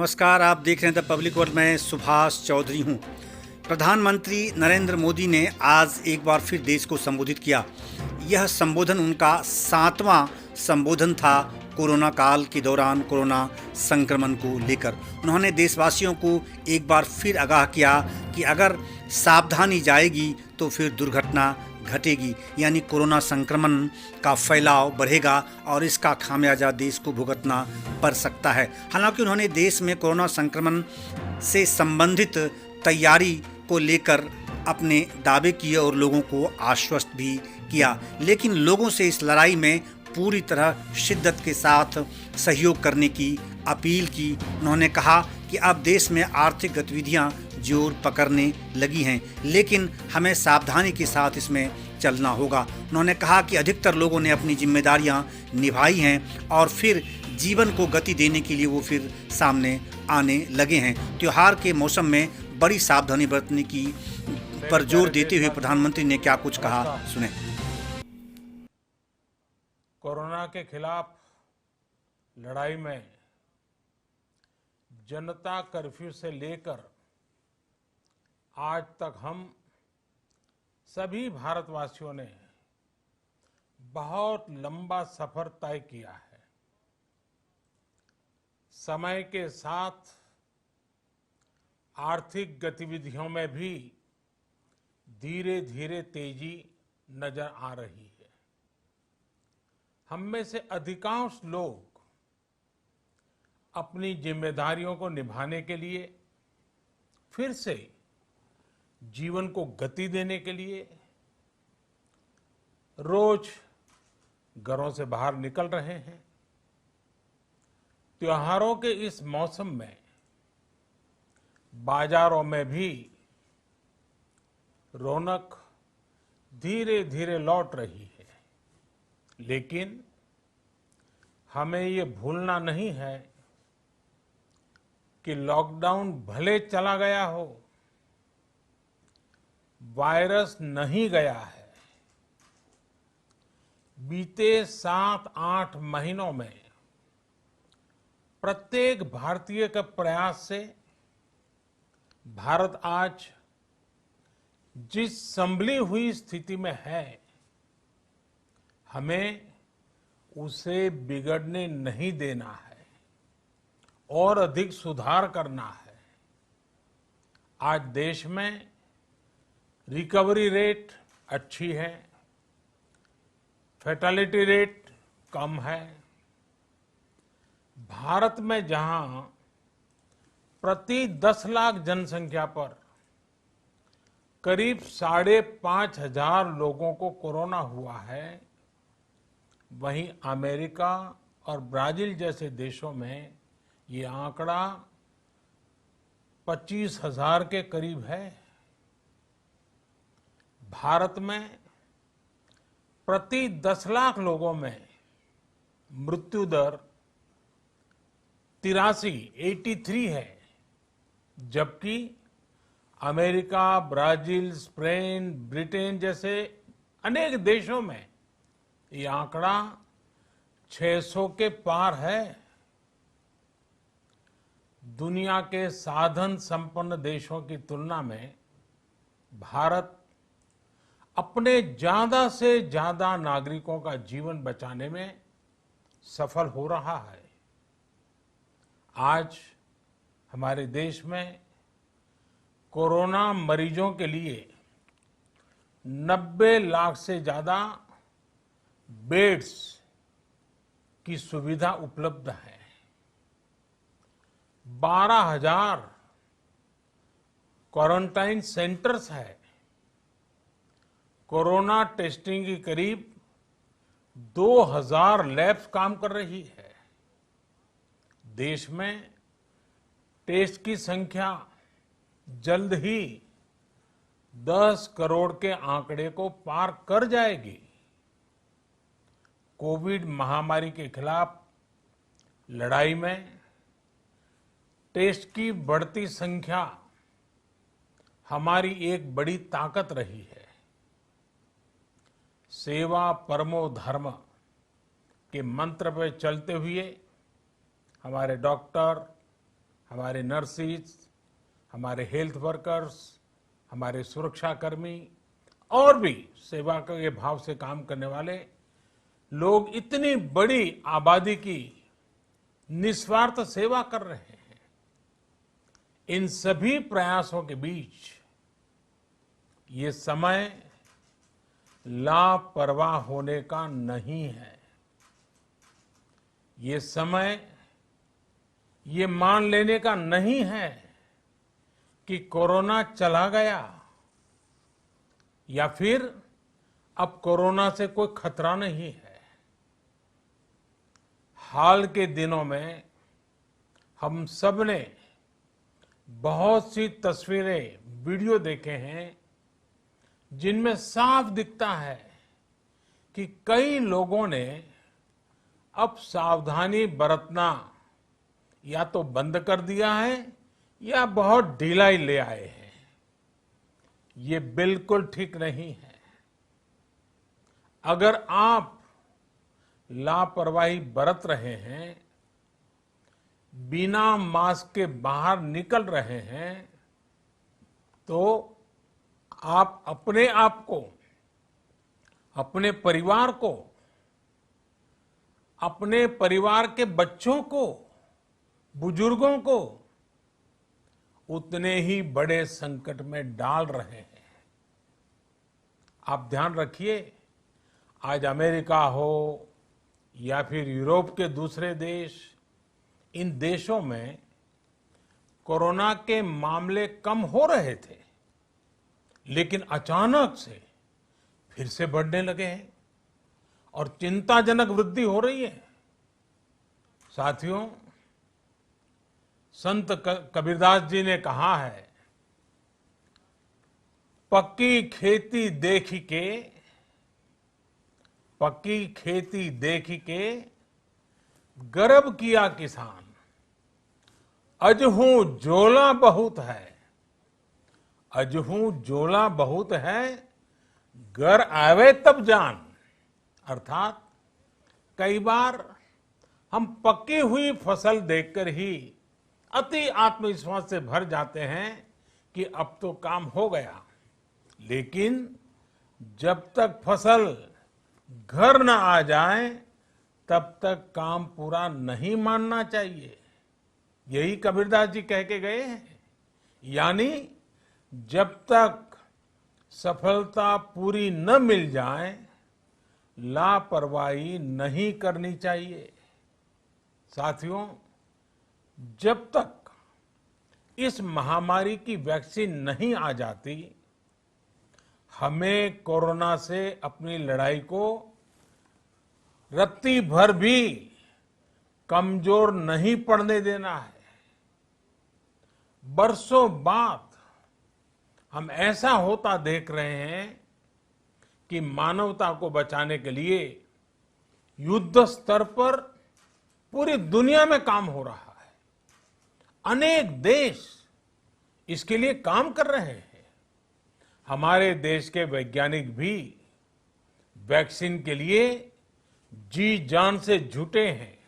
नमस्कार, आप देख रहे हैं द पब्लिक वर्ल्ड में सुभाष चौधरी हूं। प्रधानमंत्री नरेंद्र मोदी ने आज एक बार फिर देश को संबोधित किया। यह संबोधन उनका 7वां संबोधन था कोरोना काल के दौरान कोरोना संक्रमण को लेकर। उन्होंने देशवासियों को एक बार फिर आगाह किया कि अगर सावधानी जाएगी तो फिर दुर्घटना घटेगी, यानी कोरोना संक्रमण का फैलाव बढ़ेगा और इसका खामियाजा देश को भुगतना पड़ सकता है। हालांकि उन्होंने देश में कोरोना संक्रमण से संबंधित तैयारी को लेकर अपने दावे किए और लोगों को आश्वस्त भी किया, लेकिन लोगों से इस लड़ाई में पूरी तरह शिद्दत के साथ सहयोग करने की अपील की। उन्होंने कहा कि अब देश में आर्थिक गतिविधियां जोर पकड़ने लगी हैं, लेकिन हमें सावधानी के साथ इसमें चलना होगा। उन्होंने कहा कि अधिकतर लोगों ने अपनी जिम्मेदारियां निभाई हैं और फिर जीवन को गति देने के लिए वो फिर सामने आने लगे हैं। त्योहार के मौसम में बड़ी सावधानी बरतने की पर जोर देते हुए प्रधानमंत्री ने क्या कुछ कहा, सुने। कोरोना के खिलाफ लड़ाई में जनता कर्फ्यू से लेकर आज तक हम सभी भारतवासियों ने बहुत लंबा सफर तय किया है। समय के साथ आर्थिक गतिविधियों में भी धीरे धीरे तेजी नजर आ रही है। हम में से अधिकांश लोग अपनी जिम्मेदारियों को निभाने के लिए फिर से जीवन को गति देने के लिए रोज घरों से बाहर निकल रहे हैं। त्योहारों के इस मौसम में बाजारों में भी रौनक धीरे धीरे लौट रही है, लेकिन हमें ये भूलना नहीं है कि लॉकडाउन भले चला गया हो, वायरस नहीं गया है। बीते 7-8 महीनों में प्रत्येक भारतीय के प्रयास से भारत आज जिस संभली हुई स्थिति में है, हमें उसे बिगड़ने नहीं देना है और अधिक सुधार करना है। आज देश में रिकवरी रेट अच्छी है, फैटेलिटी रेट कम है। भारत में जहां प्रति 10 लाख जनसंख्या पर करीब 5,500 लोगों को कोरोना हुआ है, वहीं अमेरिका और ब्राजील जैसे देशों में ये आंकड़ा 25,000 के करीब है। भारत में प्रति 10 लाख लोगों में मृत्यु दर 83 है, जबकि अमेरिका, ब्राजील, स्पेन, ब्रिटेन जैसे अनेक देशों में ये आंकड़ा 600 के पार है। दुनिया के साधन संपन्न देशों की तुलना में भारत अपने ज्यादा से ज्यादा नागरिकों का जीवन बचाने में सफल हो रहा है। आज हमारे देश में कोरोना मरीजों के लिए 90 लाख से ज्यादा बेड्स की सुविधा उपलब्ध है। 12,000 क्वारंटाइन सेंटर्स है। कोरोना टेस्टिंग की करीब 2,000 लैब्स काम कर रही है। देश में टेस्ट की संख्या जल्द ही 10 करोड़ के आंकड़े को पार कर जाएगी। कोविड महामारी के खिलाफ लड़ाई में टेस्ट की बढ़ती संख्या हमारी एक बड़ी ताकत रही है। सेवा परमो धर्म के मंत्र पर चलते हुए हमारे डॉक्टर, हमारे नर्सिस, हमारे हेल्थ वर्कर्स, हमारे सुरक्षाकर्मी और भी सेवा के भाव से काम करने वाले लोग इतनी बड़ी आबादी की निस्वार्थ सेवा कर रहे हैं। इन सभी प्रयासों के बीच ये समय लापरवाह होने का नहीं है। ये समय ये मान लेने का नहीं है कि कोरोना चला गया या फिर अब कोरोना से कोई खतरा नहीं है। हाल के दिनों में हम सब ने बहुत सी तस्वीरें, वीडियो देखे हैं जिनमें साफ दिखता है कि कई लोगों ने अब सावधानी बरतना या तो बंद कर दिया है या बहुत ढिलाई ले आए हैं। ये बिल्कुल ठीक नहीं है। अगर आप लापरवाही बरत रहे हैं, बिना मास्क के बाहर निकल रहे हैं, तो आप अपने आप को, अपने परिवार को, अपने परिवार के बच्चों को, बुजुर्गों को उतने ही बड़े संकट में डाल रहे हैं। आप ध्यान रखिए, आज अमेरिका हो या फिर यूरोप के दूसरे देश, इन देशों में कोरोना के मामले कम हो रहे थे, लेकिन अचानक से फिर से बढ़ने लगे हैं और चिंताजनक वृद्धि हो रही है। साथियों, संत कबीरदास जी ने कहा है, पक्की खेती देखी के, पक्की खेती देखी के गर्व किया किसान, अजहू जोला बहुत है, अजहू जोला बहुत है, घर आवे तब जान। अर्थात कई बार हम पकी हुई फसल देखकर ही अति आत्मविश्वास से भर जाते हैं कि अब तो काम हो गया, लेकिन जब तक फसल घर न आ जाए तब तक काम पूरा नहीं मानना चाहिए। यही कबीरदास जी कह के गए हैं। यानी जब तक सफलता पूरी न मिल जाए, लापरवाही नहीं करनी चाहिए। साथियों, जब तक इस महामारी की वैक्सीन नहीं आ जाती, हमें कोरोना से अपनी लड़ाई को रत्ती भर भी कमजोर नहीं पड़ने देना है। बरसों बाद हम ऐसा होता देख रहे हैं कि मानवता को बचाने के लिए युद्ध स्तर पर पूरी दुनिया में काम हो रहा है। अनेक देश इसके लिए काम कर रहे हैं। हमारे देश के वैज्ञानिक भी वैक्सीन के लिए जी जान से जुटे हैं।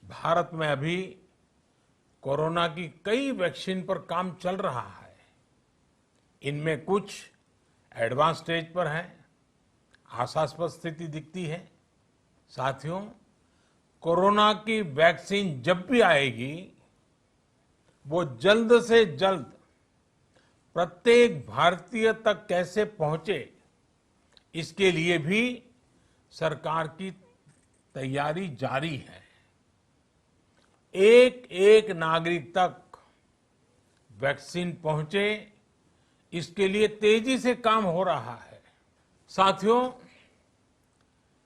भारत में अभी कोरोना की कई वैक्सीन पर काम चल रहा है। इनमें कुछ एडवांस स्टेज पर है, आशास्पद स्थिति दिखती है। साथियों, कोरोना की वैक्सीन जब भी आएगी, वो जल्द से जल्द प्रत्येक भारतीय तक कैसे पहुंचे, इसके लिए भी सरकार की तैयारी जारी है। एक एक नागरिक तक वैक्सीन पहुंचे, इसके लिए तेजी से काम हो रहा है। साथियों,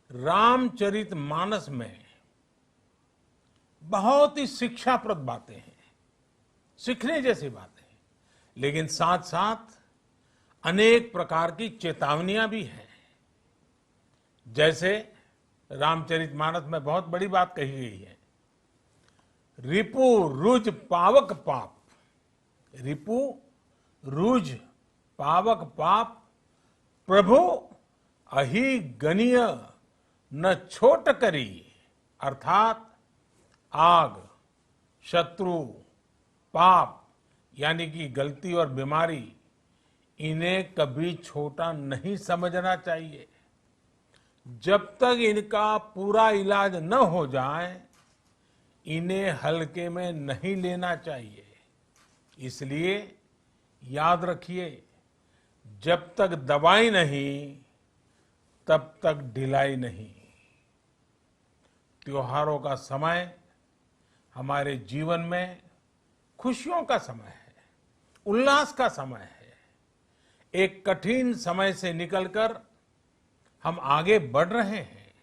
रामचरितमानस में बहुत ही शिक्षाप्रद बातें हैं, सीखने जैसी बातें हैं, लेकिन साथ साथ अनेक प्रकार की चेतावनियां भी हैं। जैसे रामचरितमानस में बहुत बड़ी बात कही गई है, रिपु रुज पावक पाप, रिपु रुज पावक पाप, प्रभु अहि गनीय न छोट करी। अर्थात आग, शत्रु, पाप यानी कि गलती और बीमारी, इन्हें कभी छोटा नहीं समझना चाहिए। जब तक इनका पूरा इलाज न हो जाए, इन्हें हल्के में नहीं लेना चाहिए। इसलिए याद रखिए, जब तक दवाई नहीं, तब तक ढिलाई नहीं। त्योहारों का समय हमारे जीवन में खुशियों का समय है, उल्लास का समय है। एक कठिन समय से निकलकर हम आगे बढ़ रहे हैं।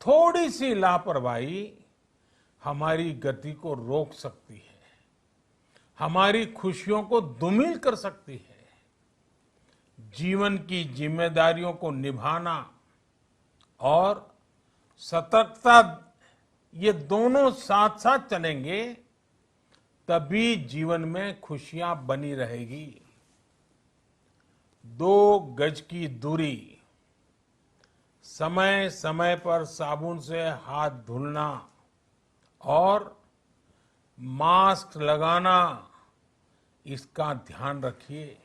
थोड़ी सी लापरवाही हमारी गति को रोक सकती है, हमारी खुशियों को धूमिल कर सकती है। जीवन की जिम्मेदारियों को निभाना और सतर्कता, ये दोनों साथ साथ चलेंगे, तभी जीवन में खुशियां बनी रहेगी। 2 गज की दूरी, समय समय पर साबुन से हाथ धुलना और मास्क लगाना, इसका ध्यान रखिए।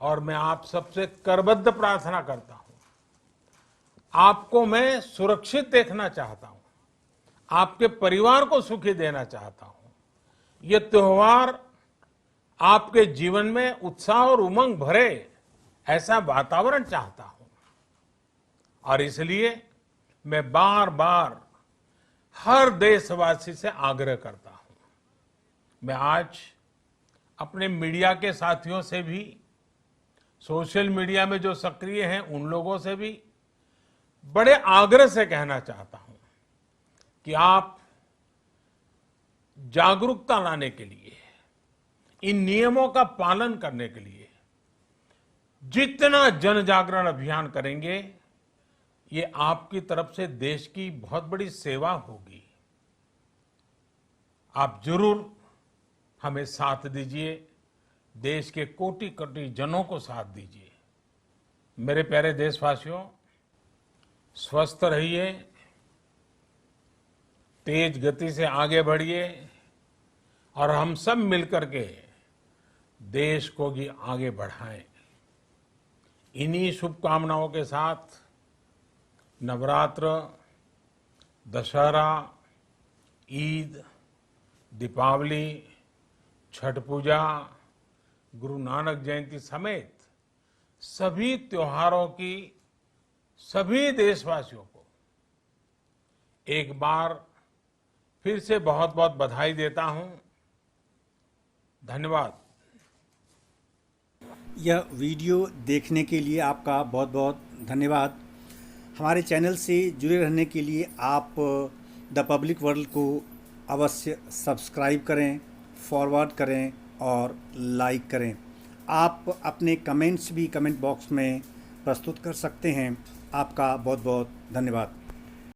और मैं आप सबसे करबद्ध प्रार्थना करता हूं, आपको मैं सुरक्षित देखना चाहता हूं, आपके परिवार को सुखी देना चाहता हूं। ये त्योहार आपके जीवन में उत्साह और उमंग भरे, ऐसा वातावरण चाहता हूं। और इसलिए मैं बार बार हर देशवासी से आग्रह करता हूं। मैं आज अपने मीडिया के साथियों से भी, सोशल मीडिया में जो सक्रिय हैं उन लोगों से भी बड़े आग्रह से कहना चाहता हूं कि आप जागरूकता लाने के लिए, इन नियमों का पालन करने के लिए जितना जन जागरण अभियान करेंगे, ये आपकी तरफ से देश की बहुत बड़ी सेवा होगी। आप जरूर हमें साथ दीजिए, देश के कोटि कोटि जनों को साथ दीजिए। मेरे प्यारे देशवासियों, स्वस्थ रहिए, तेज गति से आगे बढ़िए और हम सब मिलकर के देश को भी आगे बढ़ाएं। इन्हीं शुभकामनाओं के साथ नवरात्र, दशहरा, ईद, दीपावली, छठ पूजा, गुरु नानक जयंती समेत सभी त्योहारों की सभी देशवासियों को एक बार फिर से बहुत बहुत बधाई देता हूं। धन्यवाद। यह वीडियो देखने के लिए आपका बहुत बहुत धन्यवाद। हमारे चैनल से जुड़े रहने के लिए आप द पब्लिक वर्ल्ड को अवश्य सब्सक्राइब करें, फॉरवर्ड करें और लाइक करें। आप अपने कमेंट्स भी कमेंट बॉक्स में प्रस्तुत कर सकते हैं। आपका बहुत बहुत धन्यवाद।